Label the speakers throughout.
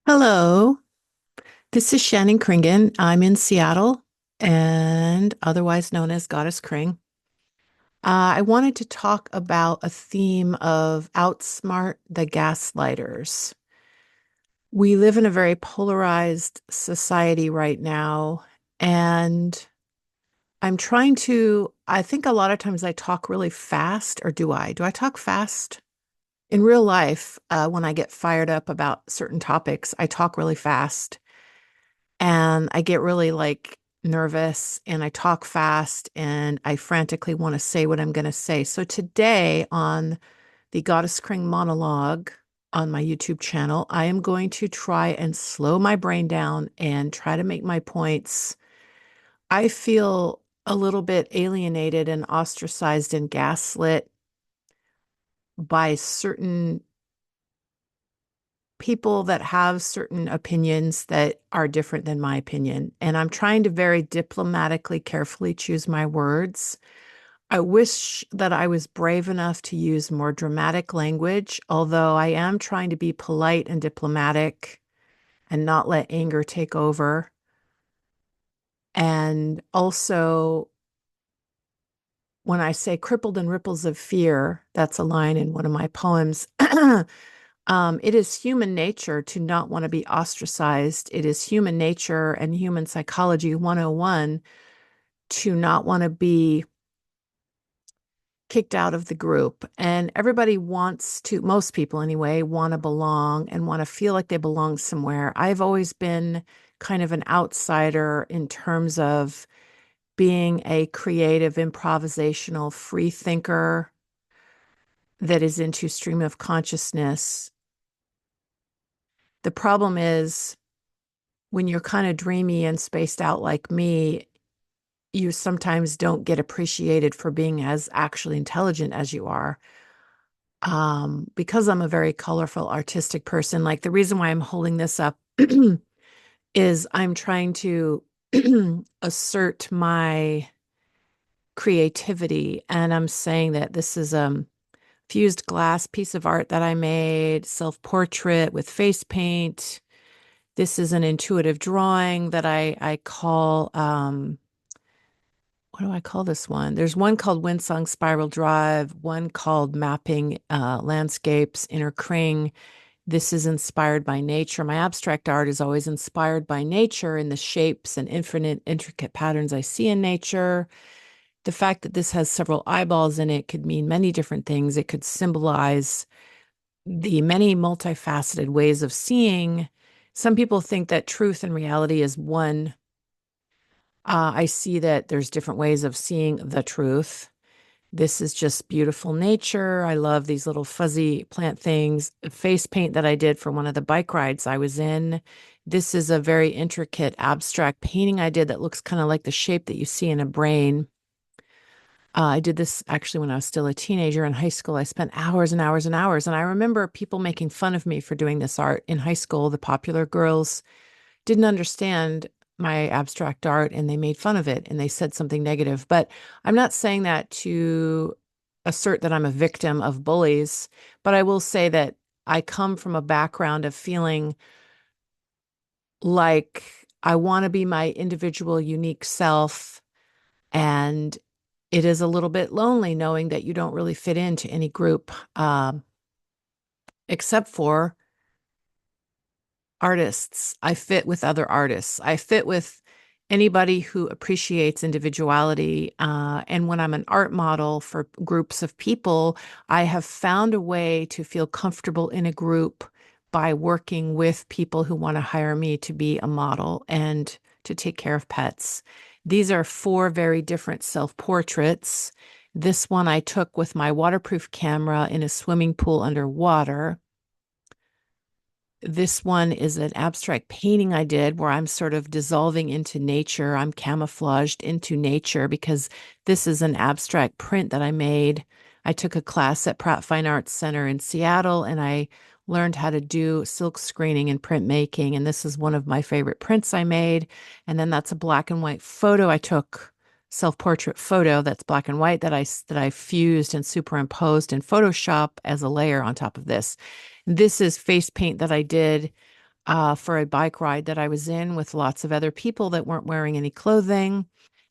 Speaker 1: Hello, this is Shannon Kringen. I'm in Seattle and otherwise known as Goddess Kring. I wanted to talk about a theme of outsmart the gaslighters. We live in a very polarized society right now, and I think a lot of times I talk really fast, or do I? Do I talk fast? In real life, when I get fired up about certain topics, I talk really fast. And I get really nervous and I talk fast and I frantically want to say what I'm going to say. So today on the Goddess Kring monologue on my YouTube channel, I am going to try and slow my brain down and try to make my points. I feel a little bit alienated and ostracized and gaslit by certain people that have certain opinions that are different than my opinion. And I'm trying to very diplomatically, carefully choose my words. I wish that I was brave enough to use more dramatic language, although I am trying to be polite and diplomatic and not let anger take over. And also, when I say crippled in ripples of fear, that's a line in one of my poems. It is human nature to not want to be ostracized. It is human nature and human psychology 101 to not want to be kicked out of the group. And everybody wants to, most people anyway, want to belong and want to feel like they belong somewhere. I've always been kind of an outsider in terms of being a creative, improvisational, free thinker that is into stream of consciousness. The problem is when you're kind of dreamy and spaced out like me, you sometimes don't get appreciated for being as actually intelligent as you are. Because I'm a very colorful, artistic person, like the reason why I'm holding this up is I'm trying to assert my creativity. And I'm saying that this is a fused glass piece of art that I made, self-portrait with face paint. This is an intuitive drawing that I call, what do I call this one? There's one called Windsong Spiral Drive, one called Mapping Landscapes, Inner Kring. This is inspired by nature. My abstract art is always inspired by nature and the shapes and infinite, intricate patterns I see in nature. The fact that this has several eyeballs in it could mean many different things. It could symbolize the many multifaceted ways of seeing. Some people think that truth and reality is one. I see that there's different ways of seeing the truth. This is just beautiful nature. I love these little fuzzy plant things. Face paint that I did for one of the bike rides I was in. This is a very intricate abstract painting I did that looks kind of like the shape that you see in a brain. I did this actually when I was still a teenager in high school. I spent hours and hours and hours. And I remember people making fun of me for doing this art in high school. The popular girls didn't understand my abstract art and they made fun of it and they said something negative. But I'm not saying that to assert that I'm a victim of bullies, but I will say that I come from a background of feeling like I want to be my individual, unique self. And it is a little bit lonely knowing that you don't really fit into any group except for artists. I fit with other artists. I fit with anybody who appreciates individuality. And when I'm an art model for groups of people, I have found a way to feel comfortable in a group by working with people who want to hire me to be a model and to take care of pets. These are four very different self-portraits. This one I took with my waterproof camera in a swimming pool underwater. This one is an abstract painting I did where I'm sort of dissolving into nature. I'm camouflaged into nature because this is an abstract print that I made. I took a class at Pratt Fine Arts Center in Seattle and I learned how to do silk screening and printmaking. And this is one of my favorite prints I made. And then that's a black and white photo I took, self-portrait photo that's black and white that I fused and superimposed in Photoshop as a layer on top of this. This is face paint that I did for a bike ride that I was in with lots of other people that weren't wearing any clothing.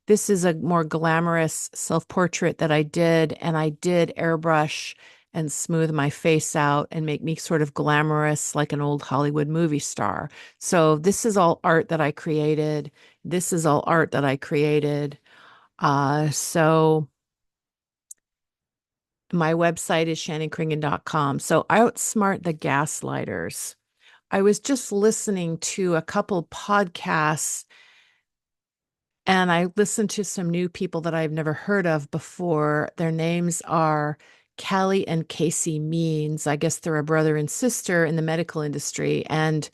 Speaker 1: This is a more glamorous self-portrait that I did, and I did airbrush and smooth my face out and make me sort of glamorous like an old Hollywood movie star. So this is all art that I created. This is all art that I created. So my website is shannonkringen.com. So outsmart the gaslighters. I was just listening to a couple podcasts and I listened to some new people that I've never heard of before. Their names are Callie and Casey Means. I guess they're a brother and sister in the medical industry. And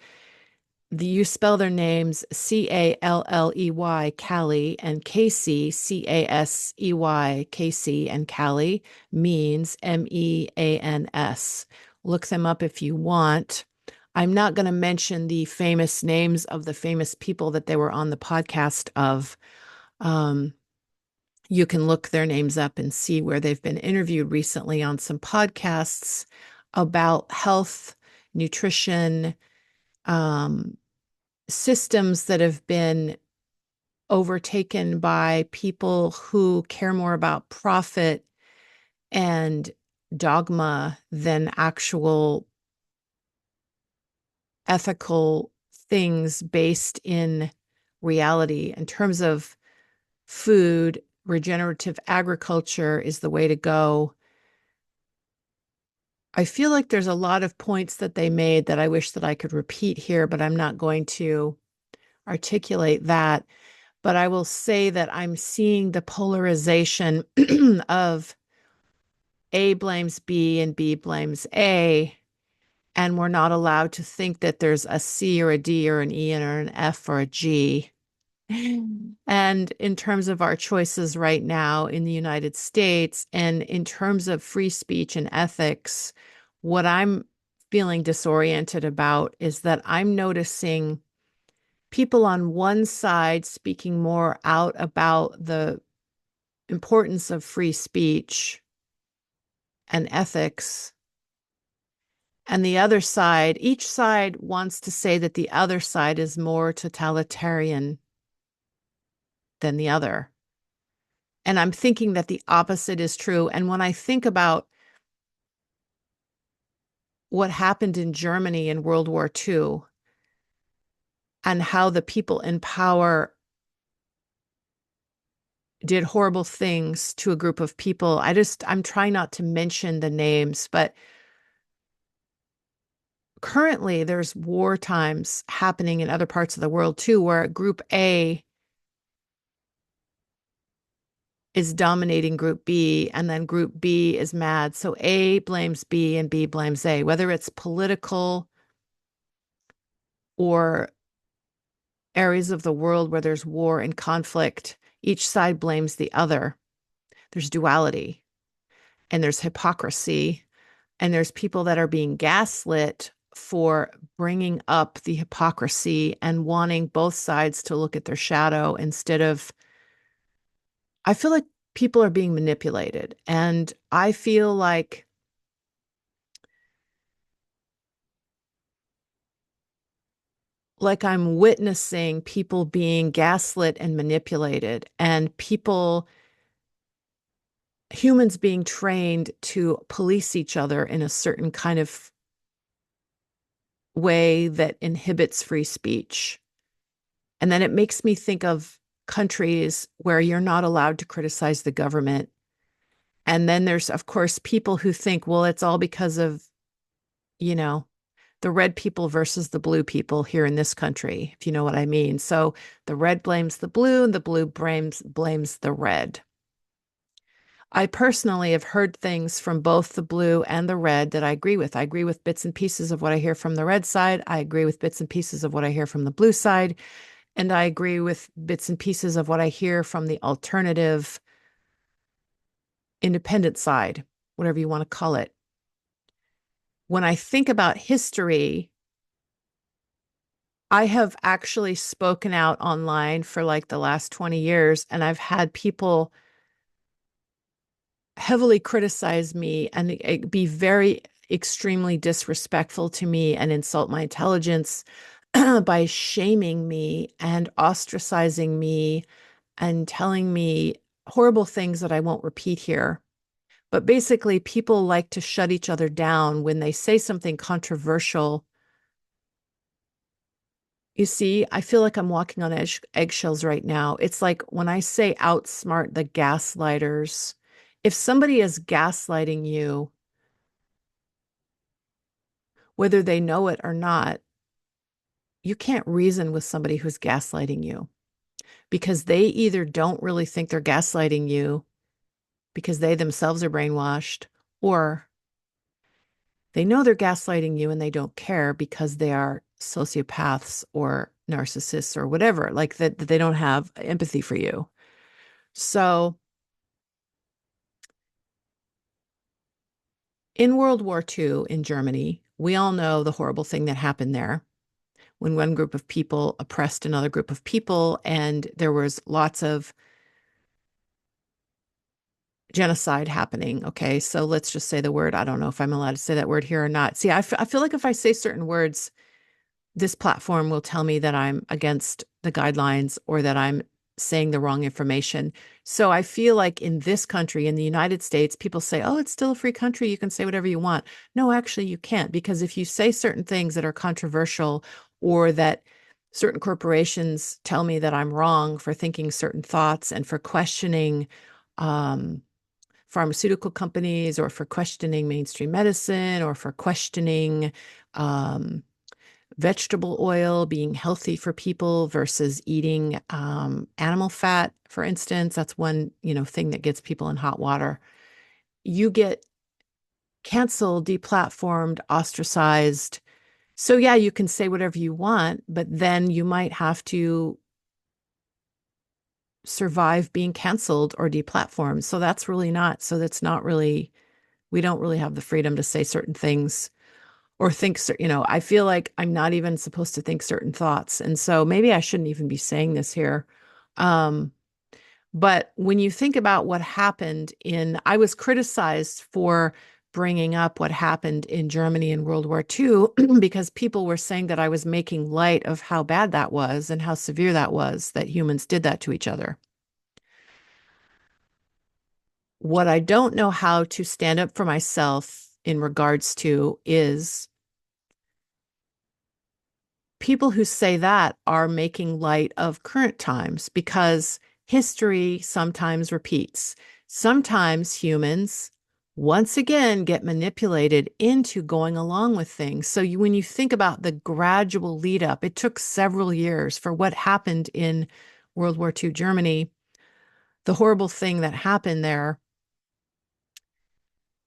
Speaker 1: you spell their names Calley, Callie, and Casey, Casey, Casey, and Callie Means, Means. Look them up if you want. I'm not going to mention the famous names of the famous people that they were on the podcast of. Um, you can look their names up and see where they've been interviewed recently on some podcasts about health, nutrition, um, systems that have been overtaken by people who care more about profit and dogma than actual ethical things based in reality. In terms of food, regenerative agriculture is the way to go. I feel like there's a lot of points that they made that I wish that I could repeat here, but I'm not going to articulate that. But I will say that I'm seeing the polarization of A blames B and B blames A, and we're not allowed to think that there's a C or a D or an E or an F or a G. And in terms of our choices right now in the United States, and in terms of free speech and ethics, what I'm feeling disoriented about is that I'm noticing people on one side speaking more out about the importance of free speech and ethics. And the other side, each side wants to say that the other side is more totalitarian than the other. And I'm thinking that the opposite is true. And when I think about what happened in Germany in World War II and how the people in power did horrible things to a group of people, I'm trying not to mention the names, but currently there's war times happening in other parts of the world too, where Group A is dominating Group B, and then Group B is mad. So A blames B and B blames A, whether it's political or areas of the world where there's war and conflict, each side blames the other. There's duality and there's hypocrisy, and there's people that are being gaslit for bringing up the hypocrisy and wanting both sides to look at their shadow instead of, I feel like people are being manipulated. And I feel like I'm witnessing people being gaslit and manipulated, and humans being trained to police each other in a certain kind of way that inhibits free speech. And then it makes me think of countries where you're not allowed to criticize the government. And then there's, of course, people who think, well, it's all because of, you know, the red people versus the blue people here in this country, if you know what I mean. So the red blames the blue and the blue blames the red. I personally have heard things from both the blue and the red that I agree with. I agree with bits and pieces of what I hear from the red side. I agree with bits and pieces of what I hear from the blue side. And I agree with bits and pieces of what I hear from the alternative independent side, whatever you want to call it. When I think about history, I have actually spoken out online for like the last 20 years, and I've had people heavily criticize me and be very extremely disrespectful to me and insult my intelligence by shaming me and ostracizing me and telling me horrible things that I won't repeat here. But basically, people like to shut each other down when they say something controversial. You see, I feel like I'm walking on eggshells right now. It's like when I say outsmart the gaslighters, if somebody is gaslighting you, whether they know it or not, you can't reason with somebody who's gaslighting you because they either don't really think they're gaslighting you because they themselves are brainwashed, or they know they're gaslighting you and they don't care because they are sociopaths or narcissists or whatever, like that they don't have empathy for you. So in World War II in Germany, we all know the horrible thing that happened there when one group of people oppressed another group of people, and there was lots of genocide happening. Okay, so let's just say the word. I don't know if I'm allowed to say that word here or not. See, I feel like if I say certain words, this platform will tell me that I'm against the guidelines or that I'm saying the wrong information. So I feel like in this country, in the United States, people say, oh, it's still a free country. You can say whatever you want. No, actually, you can't, because if you say certain things that are controversial or that certain corporations tell me that I'm wrong for thinking certain thoughts and for questioning pharmaceutical companies or for questioning mainstream medicine or for questioning vegetable oil being healthy for people versus eating animal fat, for instance. That's one, thing that gets people in hot water. You get canceled, deplatformed, ostracized. So yeah, you can say whatever you want, but then you might have to survive being canceled or deplatformed. That's not really, we don't really have the freedom to say certain things or think, I feel like I'm not even supposed to think certain thoughts. And so maybe I shouldn't even be saying this here. Um, but when you think about what happened I was criticized for bringing up what happened in Germany in World War II because people were saying that I was making light of how bad that was and how severe that was, that humans did that to each other. What I don't know how to stand up for myself in regards to is people who say that are making light of current times because history sometimes repeats. Sometimes humans once again get manipulated into going along with things. So when you think about the gradual lead up, it took several years for what happened in World War II Germany. The horrible thing that happened there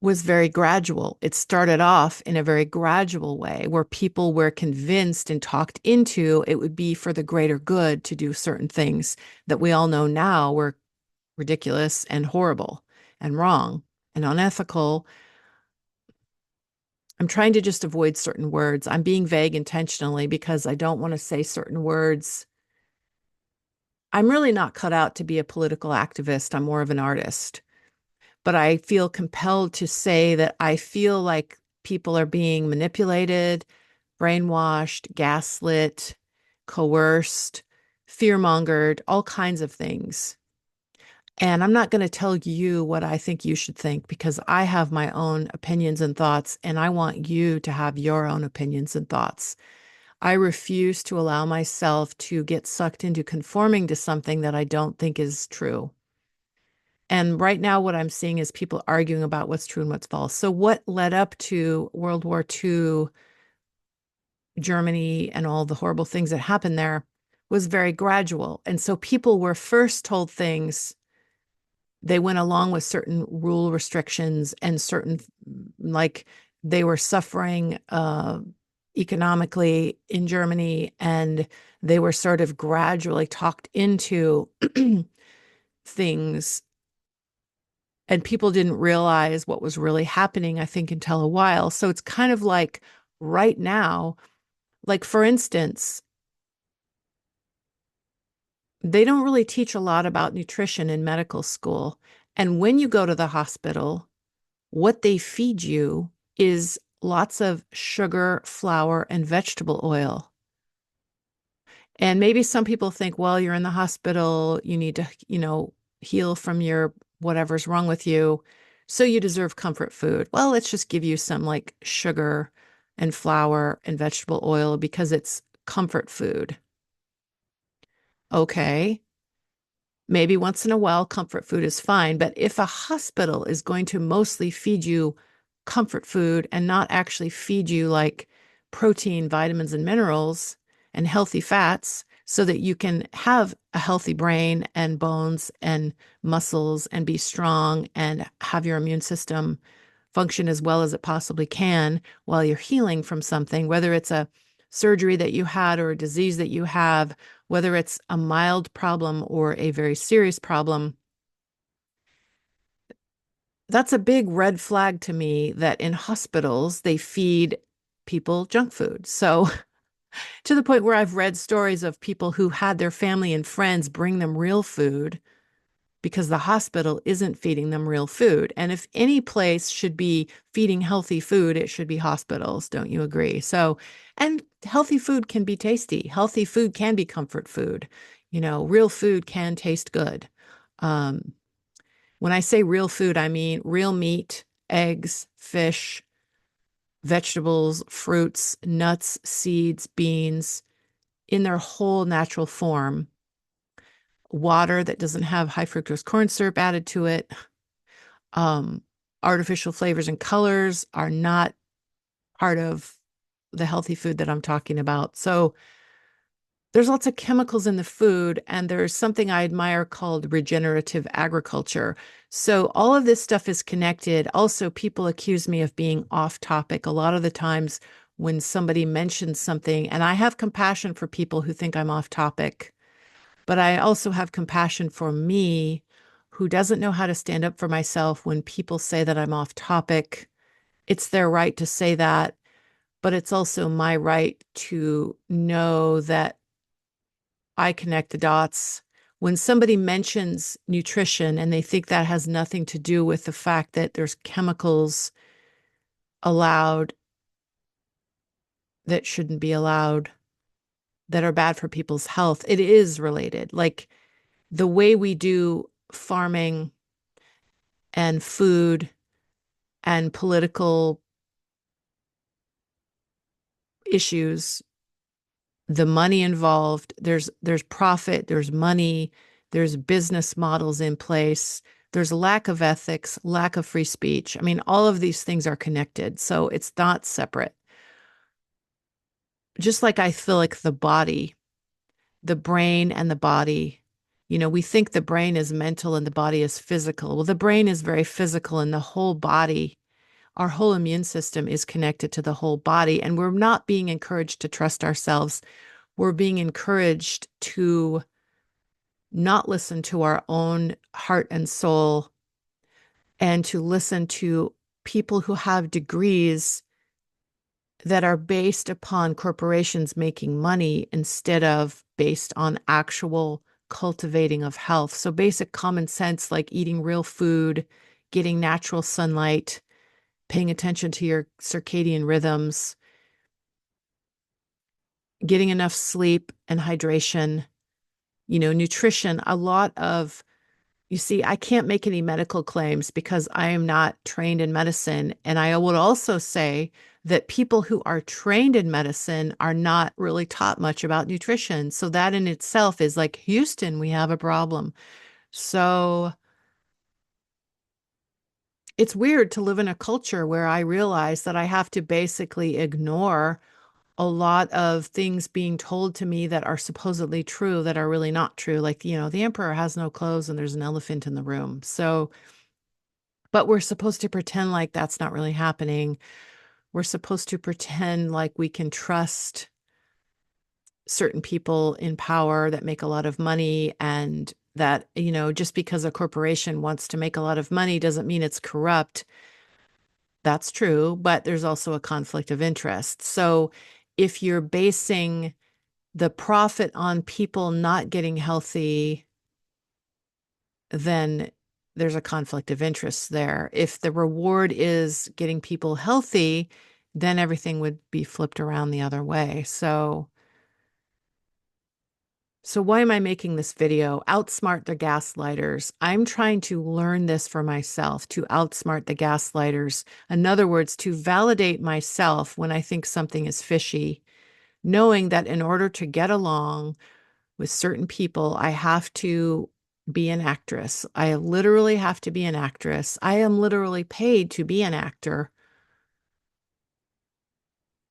Speaker 1: was very gradual. It started off in a very gradual way where people were convinced and talked into it would be for the greater good to do certain things that we all know now were ridiculous and horrible and wrong and unethical. I'm trying to just avoid certain words. I'm being vague intentionally because I don't want to say certain words. I'm really not cut out to be a political activist. I'm more of an artist. But I feel compelled to say that I feel like people are being manipulated, brainwashed, gaslit, coerced, fear-mongered, all kinds of things. And I'm not going to tell you what I think you should think because I have my own opinions and thoughts, and I want you to have your own opinions and thoughts. I refuse to allow myself to get sucked into conforming to something that I don't think is true. And right now, what I'm seeing is people arguing about what's true and what's false. So, what led up to World War II, Germany, and all the horrible things that happened there was very gradual. And so, people were first told things, they went along with certain rule restrictions and certain, like, they were suffering economically in Germany, and they were sort of gradually talked into things, and people didn't realize what was really happening, I think, until a while. So it's kind of like right now, like for instance, they don't really teach a lot about nutrition in medical school. And when you go to the hospital, what they feed you is lots of sugar, flour, and vegetable oil. And maybe some people think, well, you're in the hospital, you need to, heal from your whatever's wrong with you. So you deserve comfort food. Well, let's just give you some like sugar and flour and vegetable oil because it's comfort food. Okay. Maybe once in a while, comfort food is fine. But if a hospital is going to mostly feed you comfort food and not actually feed you like protein, vitamins, and minerals and healthy fats so that you can have a healthy brain and bones and muscles and be strong and have your immune system function as well as it possibly can while you're healing from something, whether it's a surgery that you had or a disease that you have, whether it's a mild problem or a very serious problem, that's a big red flag to me that in hospitals they feed people junk food. So to the point where I've read stories of people who had their family and friends bring them real food because the hospital isn't feeding them real food. And if any place should be feeding healthy food, it should be hospitals. Don't you agree? So, and healthy food can be tasty. Healthy food can be comfort food. Real food can taste good. Um, when I say real food, I mean real meat, eggs, fish, vegetables, fruits, nuts, seeds, beans in their whole natural form. Water that doesn't have high fructose corn syrup added to it. Um, Artificial flavors and colors are not part of the healthy food that I'm talking about. So there's lots of chemicals in the food, and there's something I admire called regenerative agriculture. So all of this stuff is connected. Also, people accuse me of being off topic a lot of the times when somebody mentions something, and I have compassion for people who think I'm off topic, but I also have compassion for me who doesn't know how to stand up for myself when people say that I'm off topic. It's their right to say that, but it's also my right to know that I connect the dots. When somebody mentions nutrition and they think that has nothing to do with the fact that there's chemicals allowed that shouldn't be allowed, that are bad for people's health, it is related. Like the way we do farming and food and political issues, the money involved, there's profit, there's money, there's business models in place, there's lack of ethics, lack of free speech. I mean, all of these things are connected, so it's not separate. Just like I feel like the body, the brain and the body, we think the brain is mental and the body is physical. Well, the brain is very physical and the whole body, our whole immune system is connected to the whole body. And we're not being encouraged to trust ourselves. We're being encouraged to not listen to our own heart and soul and to listen to people who have degrees that are based upon corporations making money instead of based on actual cultivating of health. So basic common sense like eating real food, getting natural sunlight, paying attention to your circadian rhythms, getting enough sleep and hydration, nutrition, a lot of, you see, I can't make any medical claims because I am not trained in medicine. And I would also say that people who are trained in medicine are not really taught much about nutrition. So that in itself is like, Houston, we have a problem. So it's weird to live in a culture where I realize that I have to basically ignore a lot of things being told to me that are supposedly true that are really not true. Like, the emperor has no clothes and there's an elephant in the room. So, but we're supposed to pretend like that's not really happening. We're supposed to pretend like we can trust certain people in power that make a lot of money and that, just because a corporation wants to make a lot of money doesn't mean it's corrupt. That's true, but there's also a conflict of interest. So if you're basing the profit on people not getting healthy, then there's a conflict of interest there. If the reward is getting people healthy, then everything would be flipped around the other way. So why am I making this video? Outsmart the gaslighters. I'm trying to learn this for myself, to outsmart the gaslighters. In other words, to validate myself when I think something is fishy, knowing that in order to get along with certain people, I have to be an actress. I literally have to be an actress. I am literally paid to be an actor.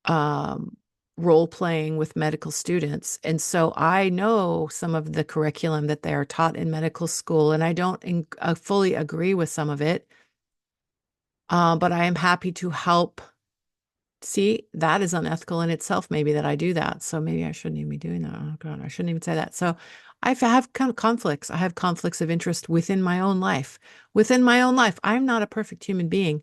Speaker 1: um, role playing with medical students. And so I know some of the curriculum that they are taught in medical school, and I don't fully agree with some of it, but I am happy to help. See, that is unethical in itself, maybe that I do that. So maybe I shouldn't even be doing that. Oh, God, I shouldn't even say that. So I have kind of conflicts. I have conflicts of interest within my own life. Within my own life, I'm not a perfect human being.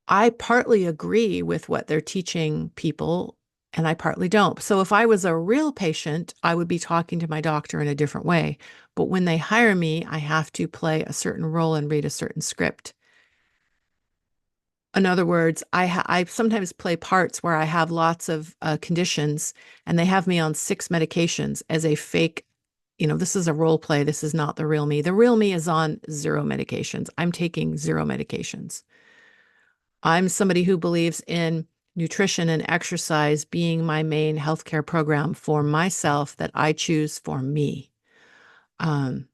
Speaker 1: I partly agree with what they're teaching people, and I partly don't. So if I was a real patient, I would be talking to my doctor in a different way. But when they hire me, I have to play a certain role and read a certain script. In other words, I sometimes play parts where I have lots of conditions, and they have me on 6 medications as a fake. This is a role play. This is not the real me. The real me is on 0 medications. I'm taking 0 medications. I'm somebody who believes in nutrition and exercise being my main healthcare program for myself that I choose for me. Um,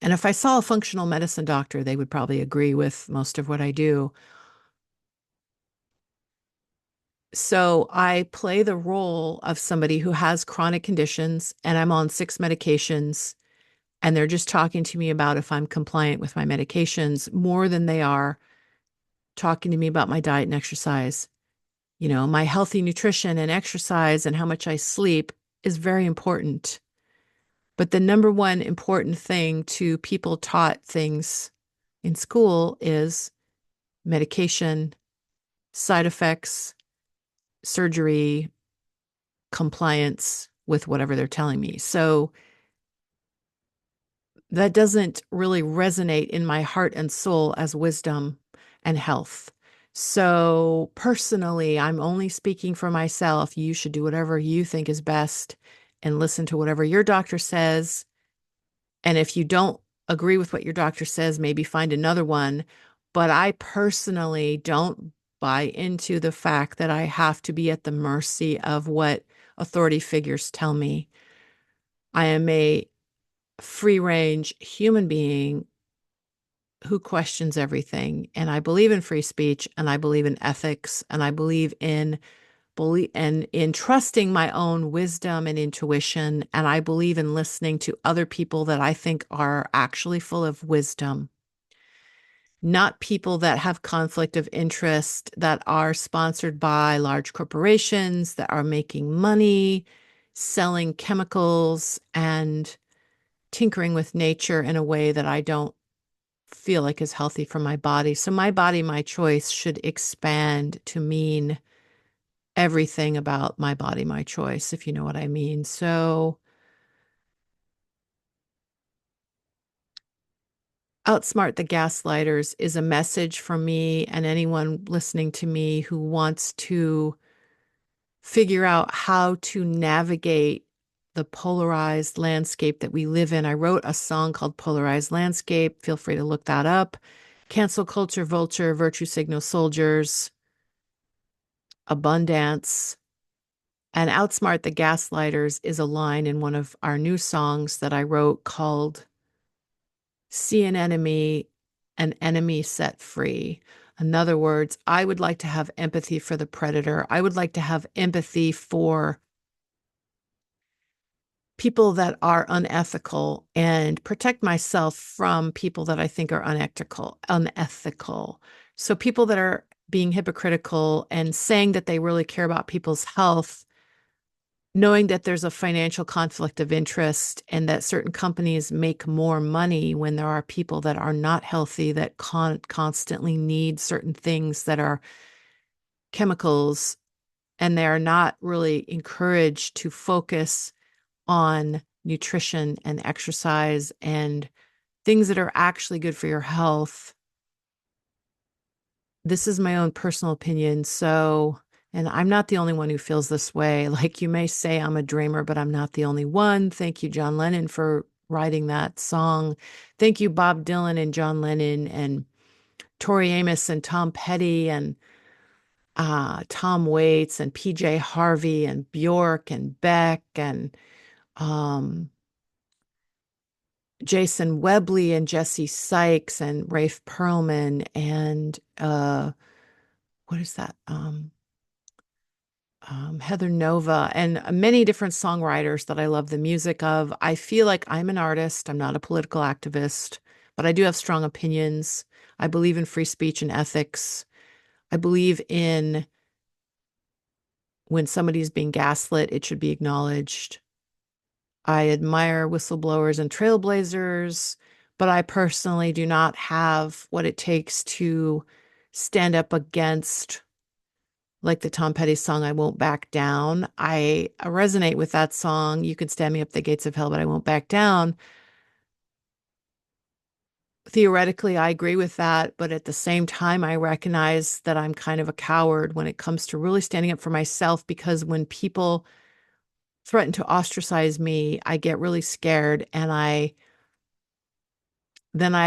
Speaker 1: and if I saw a functional medicine doctor, they would probably agree with most of what I do. So I play the role of somebody who has chronic conditions, and I'm on 6 medications, and they're just talking to me about if I'm compliant with my medications more than they are talking to me about my diet and exercise. My healthy nutrition and exercise and how much I sleep is very important. But the number one important thing to people taught things in school is medication, side effects, surgery, compliance with whatever they're telling me. So that doesn't really resonate in my heart and soul as wisdom and health. So personally, I'm only speaking for myself. You should do whatever you think is best and listen to whatever your doctor says. And if you don't agree with what your doctor says, maybe find another one. But I personally don't buy into the fact that I have to be at the mercy of what authority figures tell me. I am a free range human being who questions everything. And I believe in free speech, and I believe in ethics, and I believe and in trusting my own wisdom and intuition. And I believe in listening to other people that I think are actually full of wisdom, not people that have conflict of interest, that are sponsored by large corporations, that are making money, selling chemicals, and tinkering with nature in a way that I don't feel like is healthy for my body. So my body, my choice should expand to mean everything about my body, my choice, if you know what I mean. So outsmart the gaslighters is a message from me and anyone listening to me who wants to figure out how to navigate the polarized landscape that we live in. I wrote a song called Polarized Landscape. Feel free to look that up. Cancel culture, vulture, virtue signal soldiers, abundance, and outsmart the gaslighters is a line in one of our new songs that I wrote called See an enemy set free. In other words, I would like to have empathy for the predator. I would like to have empathy for people that are unethical and protect myself from people that I think are unethical. So people that are being hypocritical and saying that they really care about people's health, knowing that there's a financial conflict of interest and that certain companies make more money when there are people that are not healthy, that constantly need certain things that are chemicals, and they are not really encouraged to focus on nutrition and exercise and things that are actually good for your health. this is my own personal opinion. So, and I'm not the only one who feels this way. Like you may say I'm a dreamer, but I'm not the only one. Thank you, John Lennon, for writing that song. Thank you, Bob Dylan and John Lennon and Tori Amos and Tom Petty and Tom Waits and PJ Harvey and Bjork and Beck and um, Jason Webley and Jesse Sykes and Rafe Perlman and what is that? Heather Nova and many different songwriters that I love the music of. I feel like I'm an artist. I'm not a political activist, but I do have strong opinions. I believe in free speech and ethics. I believe in when somebody's being gaslit, it should be acknowledged. I admire whistleblowers and trailblazers, but I personally do not have what it takes to stand up against, like the Tom Petty song, I Won't Back Down. I resonate with that song. You could stand me up the gates of hell, but I won't back down. Theoretically, I agree with that, but at the same time, I recognize that I'm kind of a coward when it comes to really standing up for myself because when people threaten to ostracize me, I get really scared and I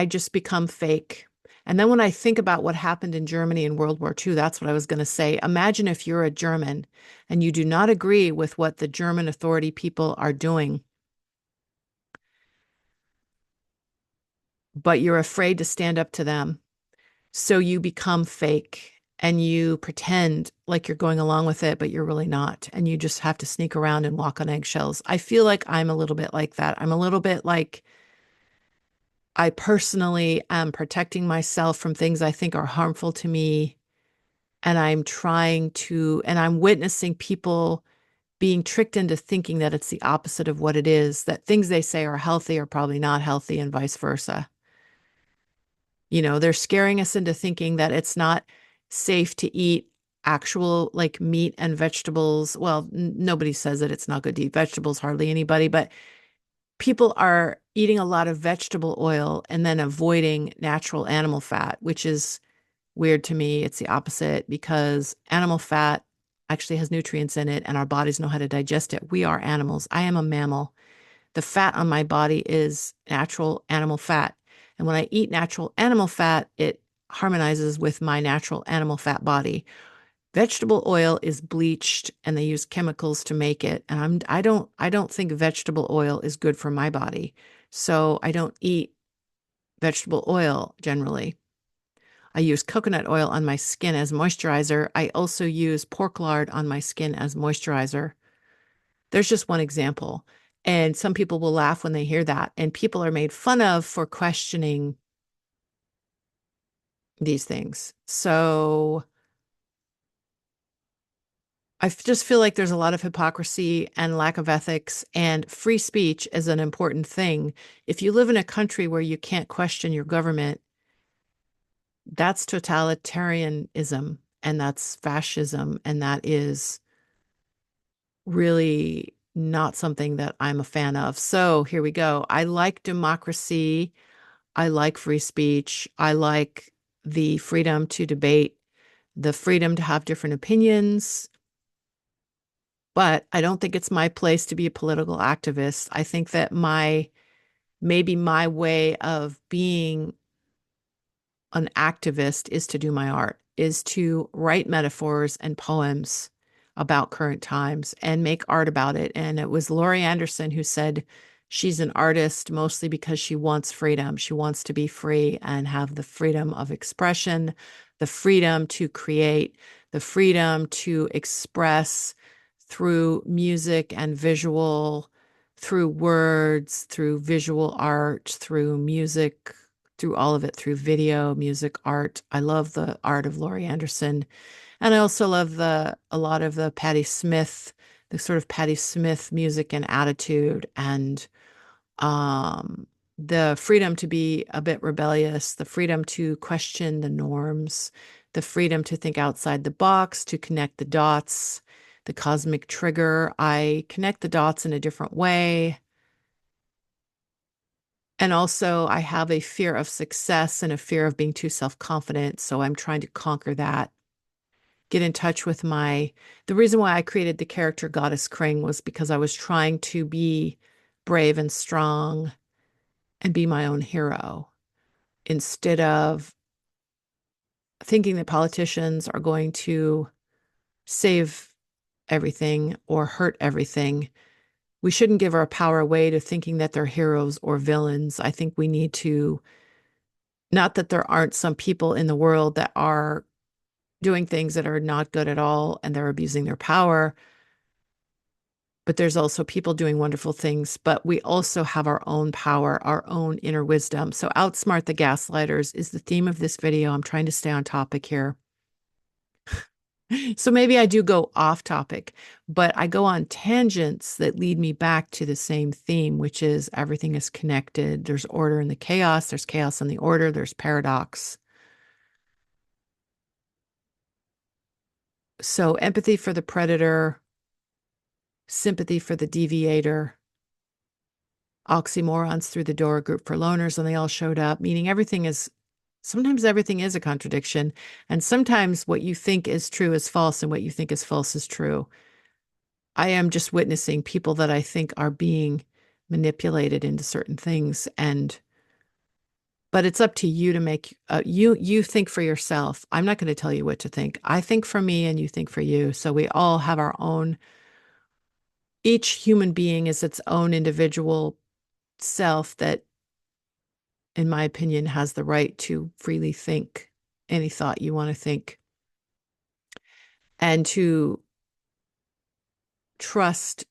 Speaker 1: just become fake. And then when I think about what happened in Germany in World War II, that's what I was going to say. Imagine if you're a German and you do not agree with what the German authority people are doing, but you're afraid to stand up to them. So you become fake and you pretend like you're going along with it, but you're really not. And you just have to sneak around and walk on eggshells. I feel like I'm a little bit like that. I'm a little bit like I personally am protecting myself from things I think are harmful to me. And and I'm witnessing people being tricked into thinking that it's the opposite of what it is, that things they say are healthy are probably not healthy and vice versa. They're scaring us into thinking that it's not safe to eat actual like meat and vegetables. Well, nobody says that it's not good to eat vegetables, hardly anybody, but people are eating a lot of vegetable oil and then avoiding natural animal fat, which is weird to me. It's the opposite because animal fat actually has nutrients in it and our bodies know how to digest it. We are animals. I am a mammal. The fat on my body is natural animal fat. And when I eat natural animal fat, it harmonizes with my natural animal fat body. Vegetable oil is bleached and they use chemicals to make it. And I don't think vegetable oil is good for my body. So I don't eat vegetable oil generally. I use coconut oil on my skin as moisturizer. I also use pork lard on my skin as moisturizer. There's just one example. And some people will laugh when they hear that. And people are made fun of for questioning these things. So just feel like there's a lot of hypocrisy and lack of ethics, and free speech is an important thing. If you live in a country where you can't question your government, that's totalitarianism and that's fascism. And that is really not something that I'm a fan of. So here we go. I like democracy. I like free speech. I like the freedom to debate, the freedom to have different opinions. But I don't think it's my place to be a political activist. I think that maybe my way of being an activist is to do my art, is to write metaphors and poems about current times and make art about it. And it was Laurie Anderson who said she's an artist mostly because she wants freedom. She wants to be free and have the freedom of expression, the freedom to create, the freedom to express through music and visual, through words, through visual art, through music, through all of it, through video, music, art. I love the art of Laurie Anderson. And I also love a lot of the Patti Smith, the sort of Patti Smith music and attitude and um the freedom to be a bit rebellious, the freedom to question the norms, the freedom to think outside the box, to connect the dots, the cosmic trigger. I connect the dots in a different way. And also, I have a fear of success and a fear of being too self-confident. So I'm trying to conquer that, get in touch with the reason why I created the character Goddess Kring was because I was trying to be brave and strong and be my own hero instead of thinking that politicians are going to save everything or hurt everything. We shouldn't give our power away to thinking that they're heroes or villains. I think we need to, not that there aren't some people in the world that are doing things that are not good at all and they're abusing their power, but there's also people doing wonderful things. But we also have our own power, our own inner wisdom. So, outsmart the gaslighters is the theme of this video. I'm trying to stay on topic here. So maybe I do go off topic, but I go on tangents that lead me back to the same theme, which is everything is connected. There's order in the chaos, there's chaos in the order, there's paradox. So empathy for the predator, sympathy for the deviator, oxymorons through the door, group for loners, and they all showed up, meaning sometimes everything is a contradiction, and sometimes what you think is true is false, and what you think is false is true. I am just witnessing people that I think are being manipulated into certain things, but it's up to you to make you think for yourself. I'm not going to tell you what to think. I think for me and you think for you. So we all have our own, each human being is its own individual self that, in my opinion, has the right to freely think any thought you want to think and to trust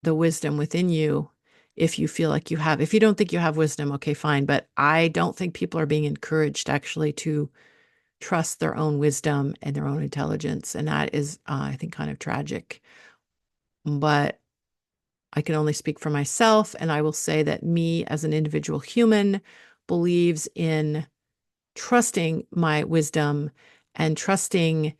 Speaker 1: the wisdom within you. If you feel like you have, if you don't think you have wisdom, okay, fine. But I don't think people are being encouraged actually to trust their own wisdom and their own intelligence. And that is, I think, kind of tragic. But I can only speak for myself. And I will say that me as an individual human believes in trusting my wisdom and trusting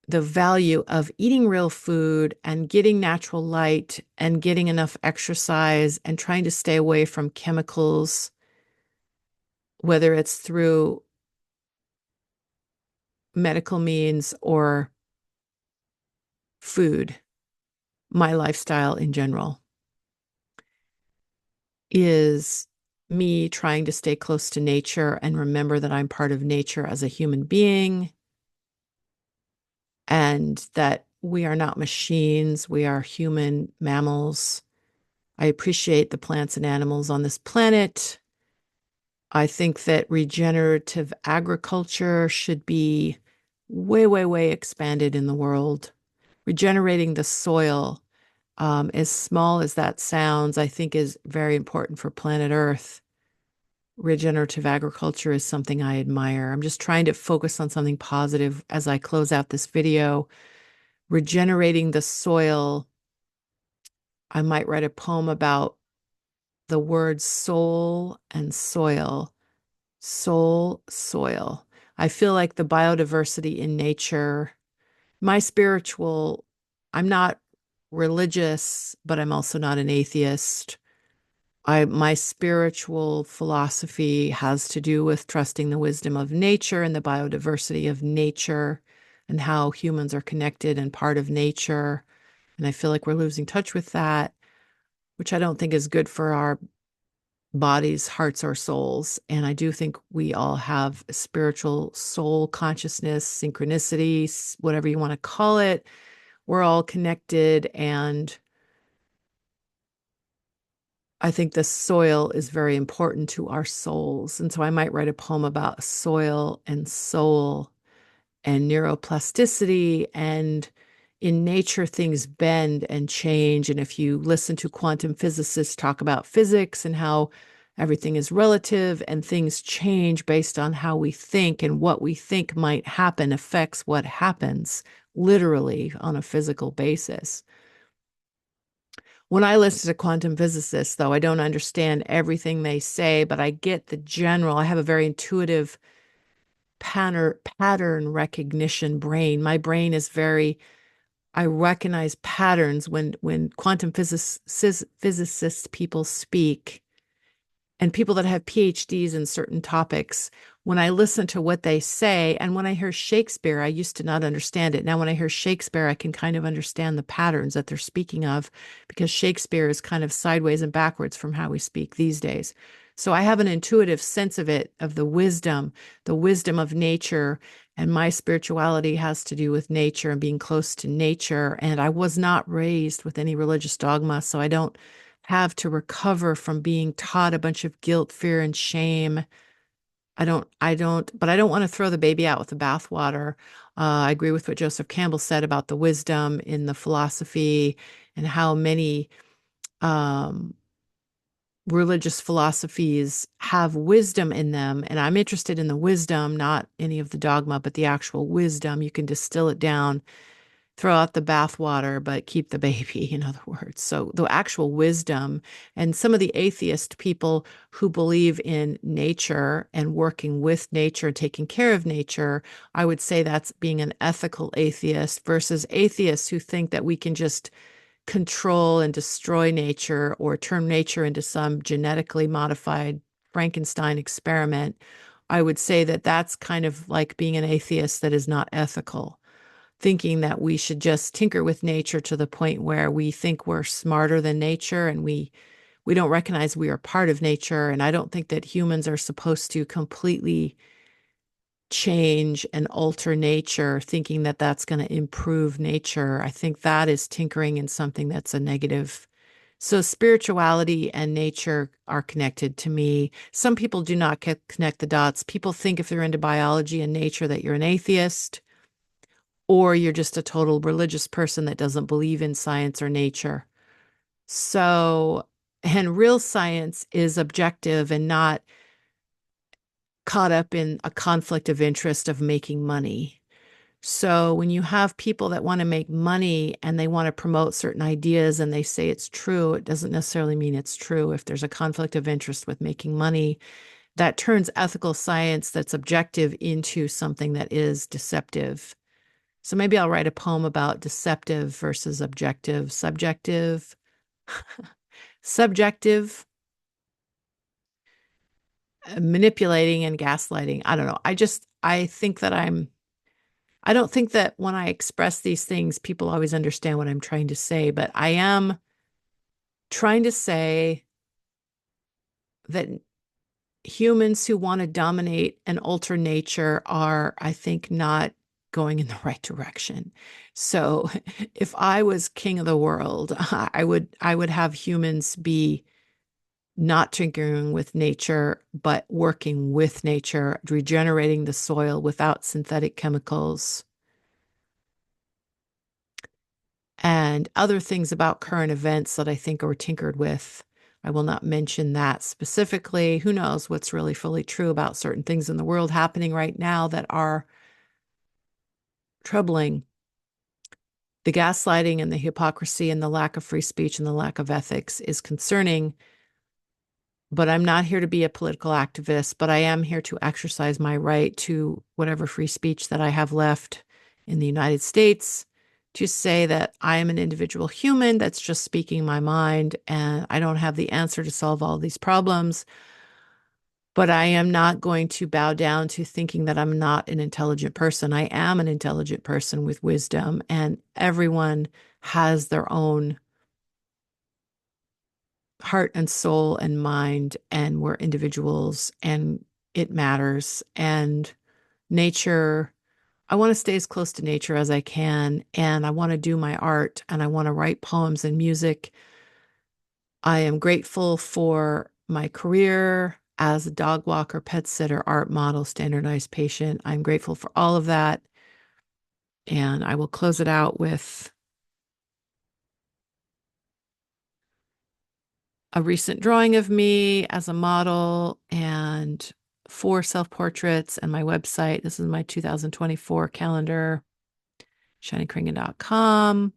Speaker 1: the value of eating real food and getting natural light and getting enough exercise and trying to stay away from chemicals, whether it's through medical means or food, my lifestyle in general is me trying to stay close to nature and remember that I'm part of nature as a human being and that we are not machines, we are human mammals. I appreciate the plants and animals on this planet. I think that regenerative agriculture should be way, way, way expanded in the world. Regenerating the soil, as small as that sounds, I think is very important for planet Earth. Regenerative agriculture is something I admire. I'm just trying to focus on something positive as I close out this video. Regenerating the soil. I might write a poem about the words soul and soil. Soul, soil. I feel like the biodiversity in nature, my spiritual, I'm not religious, but I'm also not an atheist. My spiritual philosophy has to do with trusting the wisdom of nature and the biodiversity of nature and how humans are connected and part of nature. And I feel like we're losing touch with that, which I don't think is good for our bodies, hearts, or souls. And I do think we all have a spiritual soul consciousness, synchronicity, whatever you want to call it. We're all connected. And I think the soil is very important to our souls. And so I might write a poem about soil and soul and neuroplasticity. And in nature, things bend and change. And if you listen to quantum physicists talk about physics and how everything is relative and things change based on how we think, and what we think might happen affects what happens literally on a physical basis. When I listen to quantum physicists, though, I don't understand everything they say, but I get the general. I have a very intuitive pattern recognition brain. My brain is very, I recognize patterns when quantum physicists people speak. and people that have PhDs in certain topics, when I listen to what they say, and when I hear Shakespeare, I used to not understand it. Now, when I hear Shakespeare, I can kind of understand the patterns that they're speaking of because Shakespeare is kind of sideways and backwards from how we speak these days. So I have an intuitive sense of it, of the wisdom of nature. And my spirituality has to do with nature and being close to nature. And I was not raised with any religious dogma, so I don't have to recover from being taught a bunch of guilt, fear, and shame. But I don't want to throw the baby out with the bathwater. I agree with what Joseph Campbell said about the wisdom in the philosophy and how many um, religious philosophies have wisdom in them. And I'm interested in the wisdom, not any of the dogma, but the actual wisdom. You can distill it down, throw out the bathwater, but keep the baby, in other words. So the actual wisdom, and some of the atheist people who believe in nature and working with nature and taking care of nature, I would say that's being an ethical atheist versus atheists who think that we can just control and destroy nature or turn nature into some genetically modified Frankenstein experiment. I would say that that's kind of like being an atheist that is not ethical, thinking that we should just tinker with nature to the point where we think we're smarter than nature and we don't recognize we are part of nature. And I don't think that humans are supposed to completely change and alter nature, thinking that that's going to improve nature. I think that is tinkering in something that's a negative. So spirituality and nature are connected to me. Some people do not connect the dots. People think if they're into biology and nature that you're an atheist or you're just a total religious person that doesn't believe in science or nature. So, and real science is objective and not caught up in a conflict of interest of making money. So, when you have people that want to make money and they want to promote certain ideas and they say it's true, it doesn't necessarily mean it's true. If there's a conflict of interest with making money, that turns ethical science that's objective into something that is deceptive. So maybe I'll write a poem about deceptive versus objective, subjective, manipulating, and gaslighting. I don't know. I think that I don't think that when I express these things, people always understand what I'm trying to say, but I am trying to say that humans who want to dominate and alter nature are, I think, not going in the right direction. So if I was king of the world, I would have humans be not tinkering with nature, but working with nature, regenerating the soil without synthetic chemicals and other things about current events that I think are tinkered with. I will not mention that specifically. Who knows what's really fully true about certain things in the world happening right now that are troubling. The gaslighting and the hypocrisy and the lack of free speech and the lack of ethics is concerning, but I'm not here to be a political activist, but I am here to exercise my right to whatever free speech that I have left in the United States to say that I am an individual human that's just speaking my mind and I don't have the answer to solve all these problems. But I am not going to bow down to thinking that I'm not an intelligent person. I am an intelligent person with wisdom, and everyone has their own heart and soul and mind, and we're individuals, and it matters. And nature, I want to stay as close to nature as I can, and I want to do my art, and I want to write poems and music. I am grateful for my career as a dog walker, pet sitter, art model, standardized patient. I'm grateful for all of that. And I will close it out with a recent drawing of me as a model and 4 self-portraits and my website. This is my 2024 calendar, shannonkringen.com.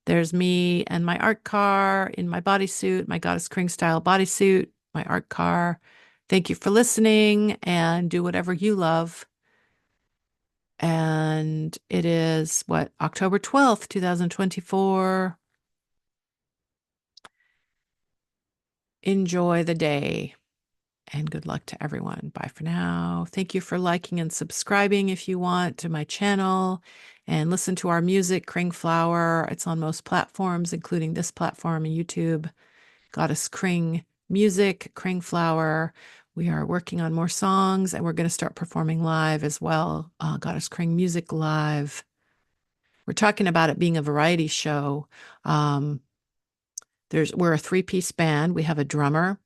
Speaker 1: There's me and my art car in my bodysuit, my Goddess KRING style bodysuit, my art car. Thank you for listening and do whatever you love. And it is what, October 12th, 2024. Enjoy the day. And good luck to everyone. Bye for now. Thank you for liking and subscribing if you want to my channel and listen to our music, Kring Flower. It's on most platforms, including this platform and YouTube. Goddess Kring Music, Kring Flower. We are working on more songs and we're going to start performing live as well. Goddess Kring Music Live. We're talking about it being a variety show. We're a three-piece band. We have a drummer,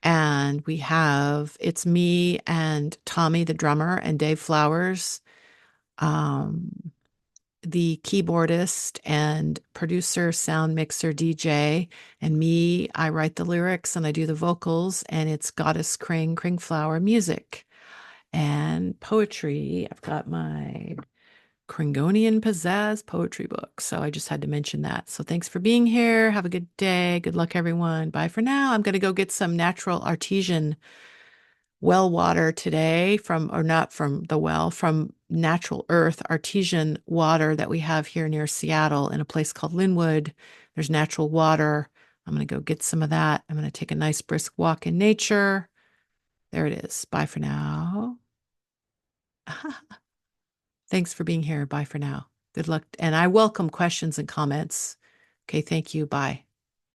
Speaker 1: and it's me and Tommy, the drummer, and Dave Flowers, the keyboardist and producer, sound mixer, DJ, and me. I write the lyrics and I do the vocals, and it's Goddess Kring, Kring Flower music and poetry. I've got my Kringonian Pizzazz poetry book. So I just had to mention that. So thanks for being here. Have a good day. Good luck, everyone. Bye for now. I'm going to go get some natural artesian well water today or not from the well, from natural earth artesian water that we have here near Seattle in a place called Linwood. There's natural water. I'm going to go get some of that. I'm going to take a nice brisk walk in nature. There it is. Bye for now. Thanks for being here. Bye for now. Good luck. And I welcome questions and comments. Okay, thank you. Bye.